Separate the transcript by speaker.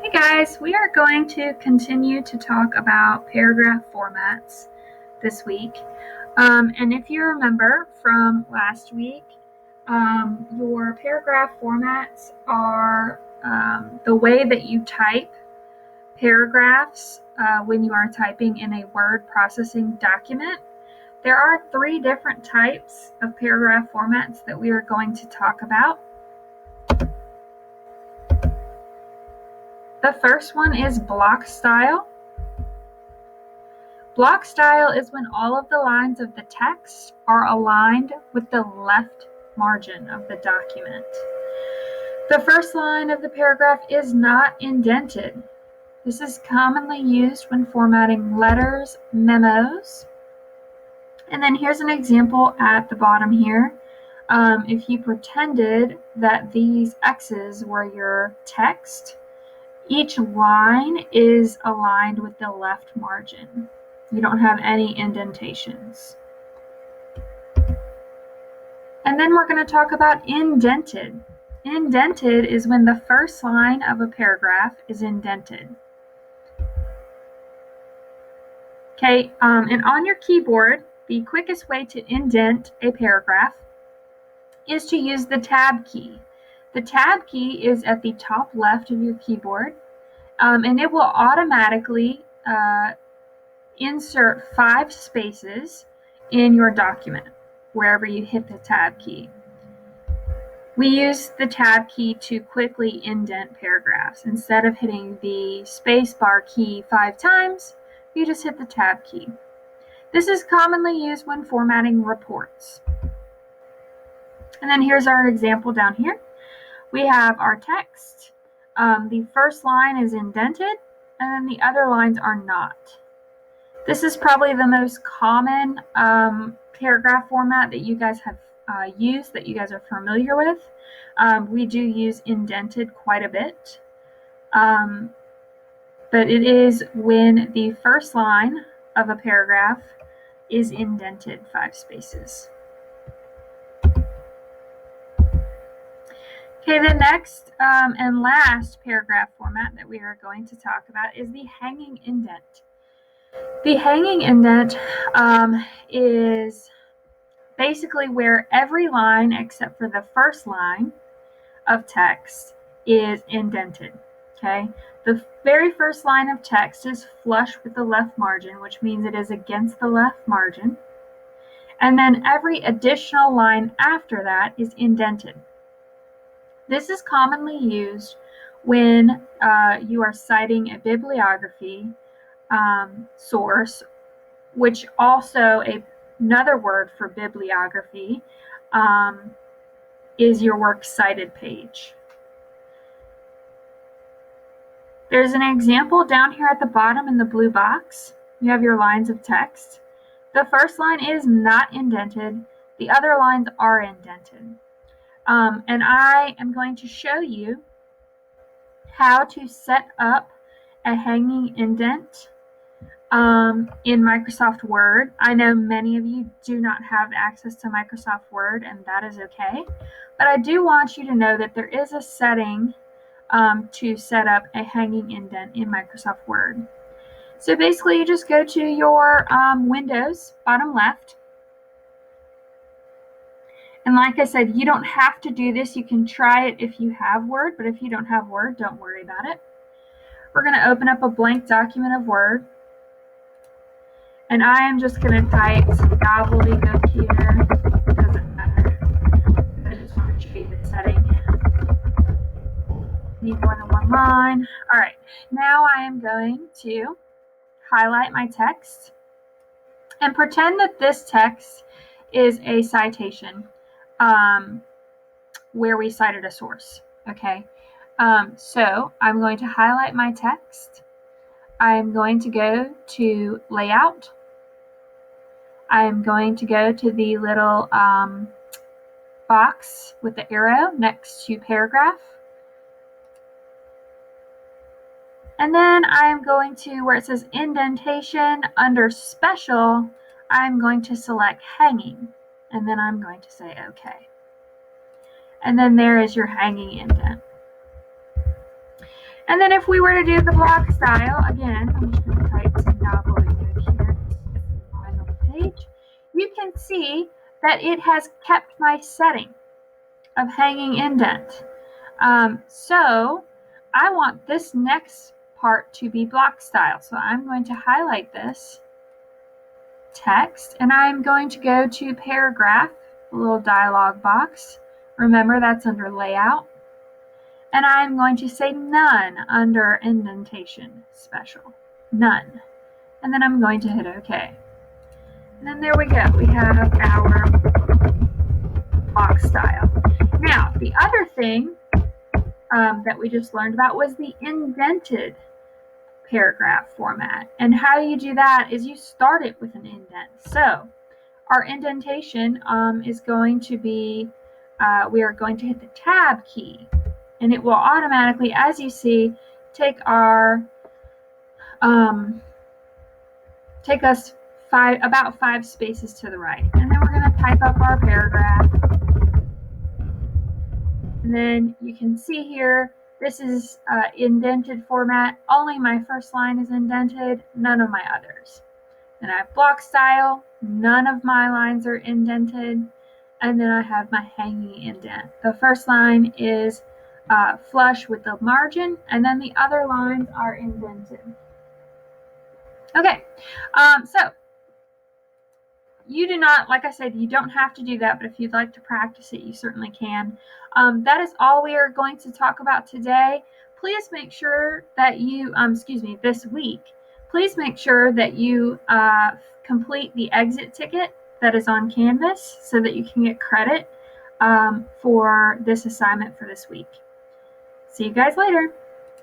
Speaker 1: Hey guys, we are going to continue to talk about paragraph formats this week. And if you remember from last week, your paragraph formats are the way that you type paragraphs when you are typing in a word processing document. There are 3 different types of paragraph formats that we are going to talk about. The first one is block style. Block style is when all of the lines of the text are aligned with the left margin of the document. The first line of the paragraph is not indented. This is commonly used when formatting letters, memos. And then here's an example at the bottom here. If you pretended that these X's were your text, each line is aligned with the left margin. You don't have any indentations. And then we're going to talk about indented. Indented is when the first line of a paragraph is indented. Okay, and on your keyboard, the quickest way to indent a paragraph is to use the tab key. The tab key is at the top left of your keyboard, and it will automatically insert 5 spaces in your document wherever you hit the tab key. We use the tab key to quickly indent paragraphs. Instead of hitting the spacebar key 5 times, you just hit the tab key. This is commonly used when formatting reports. And then here's our example down here. We have our text. The first line is indented, and then the other lines are not. This is probably the most common paragraph format that you guys have used, that you guys are familiar with. We do use indented quite a bit, but it is when the first line of a paragraph is indented 5 spaces. Okay, the next and last paragraph format that we are going to talk about is the hanging indent. The hanging indent is basically where every line except for the first line of text is indented. Okay, the very first line of text is flush with the left margin, which means it is against the left margin. And then every additional line after that is indented. This is commonly used when you are citing a bibliography source, which also another word for bibliography is your works cited page. There's an example down here at the bottom in the blue box. You have your lines of text. The first line is not indented. The other lines are indented. And I am going to show you how to set up a hanging indent in Microsoft Word. I know many of you do not have access to Microsoft Word, and that is okay. But I do want you to know that there is a setting to set up a hanging indent in Microsoft Word. So basically, you just go to your Windows, bottom left. And like I said, you don't have to do this. You can try it if you have Word, but if you don't have Word, don't worry about it. We're going to open up a blank document of Word. And I am just going to type some gobbledygook here. It doesn't matter. I just want to show you the setting. Need more than one line. All right. Now I am going to highlight my text and pretend that this text is a citation where we cited a source. Okay. So I'm going to highlight my text. I'm going to go to Layout. I'm going to go to the little box with the arrow next to Paragraph. And then I'm going to, where it says Indentation, under Special, I'm going to select Hanging. And then I'm going to say OK. And then there is your hanging indent. And then if we were to do the block style, again, I'm just going to type gobbledygook here on the page. You can see that it has kept my setting of hanging indent. So I want this next part to be block style. So I'm going to highlight this text and I'm going to go to paragraph, a little dialog box. Remember, that's under layout. And I'm going to say none under indentation special. None. And then I'm going to hit OK. And then there we go. We have our block style. Now, the other thing that we just learned about was the indented paragraph format. And how you do that is you start it with an indent. So our indentation is going to be, we are going to hit the tab key. And it will automatically, as you see, take our, take us about 5 spaces to the right. And then we're going to type up our paragraph. And then you can see here, this is indented format. Only my first line is indented, none of my others. Then I have block style, none of my lines are indented. And then I have my hanging indent. The first line is flush with the margin, and then the other lines are indented. Okay, so you do not, like I said, you don't have to do that, but if you'd like to practice it, you certainly can. That is all we are going to talk about today. Please make sure that you, this week, please make sure that you complete the exit ticket that is on Canvas so that you can get credit for this assignment for this week. See you guys later.